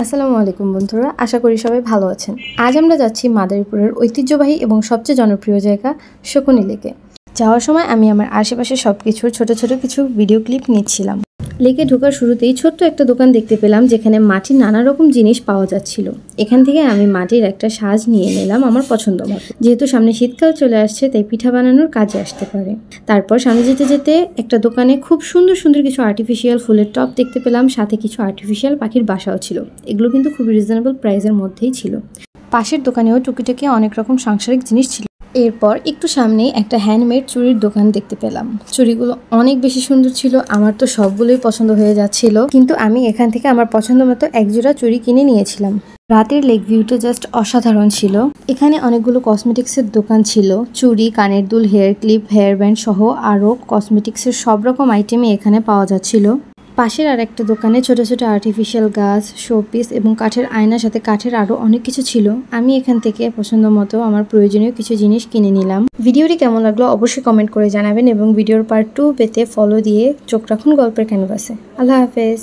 আসসালামু আলাইকুম বন্ধুরা, আশা করি সবাই ভালো আছেন। আজ আমরা যাচ্ছি মাদারীপুরের ঐতিহ্যবাহী এবং সবচেয়ে জনপ্রিয় জায়গা শকুনি লেকে। যাওয়ার সময় আমি আমার আশেপাশে সবকিছুর ছোট ছোট কিছু ভিডিও ক্লিপ নিচ্ছিলাম। লেকে ঢোকার শুরুতেই ছোট্ট একটা দোকান দেখতে পেলাম যেখানে মাটির নানা রকম জিনিস পাওয়া যাচ্ছিল। এখান থেকে আমি মাটির একটা সাজ নিয়ে নিলাম আমার পছন্দ মতো। যেহেতু সামনে শীতকাল চলে আসছে তাই পিঠা বানানোর কাজে আসতে পারে। তারপর সামনে যেতে যেতে একটা দোকানে খুব সুন্দর সুন্দর কিছু আর্টিফিশিয়াল ফুলের টব দেখতে পেলাম, সাথে কিছু আর্টিফিশিয়াল পাখির বাসাও ছিল। এগুলো কিন্তু খুবই রিজনেবল প্রাইসের মধ্যেই ছিল। পাশের দোকানেও টুকিটাকি অনেক রকম সাংসারিক জিনিস ছিল। এরপর একটু সামনেই একটা হ্যান্ডমেড চুড়ির দোকান দেখতে পেলাম। চুড়িগুলো অনেক বেশি সুন্দর ছিল, আমার তো সবগুলোই পছন্দ হয়ে যাচ্ছিল, কিন্তু আমি এখান থেকে আমার পছন্দ মতো একজোড়া চুড়ি কিনে নিয়েছিলাম। রাতের লেক ভিউটা জাস্ট অসাধারণ ছিল। এখানে অনেকগুলো কসমেটিক্সের দোকান ছিল, চুড়ি, কানের দুল, হেয়ার ক্লিপ, হেয়ার ব্যান্ড সহ আরও কসমেটিক্সের সব রকম আইটেমই এখানে পাওয়া যাচ্ছিল। পাশের আর একটা দোকানে ছোট ছোট আর্টিফিশিয়াল গাছ, শোপিস এবং কাঠের আয়নার সাথে কাঠের আরও অনেক কিছু ছিল। আমি এখান থেকে পছন্দ মতো আমার প্রয়োজনীয় কিছু জিনিস কিনে নিলাম। ভিডিওটি কেমন লাগলো অবশ্যই কমেন্ট করে জানাবেন এবং ভিডিওর পার্ট 2 পেতে ফলো দিয়ে চোখ রাখুন গল্পের ক্যানভাসে। আল্লাহ হাফেজ।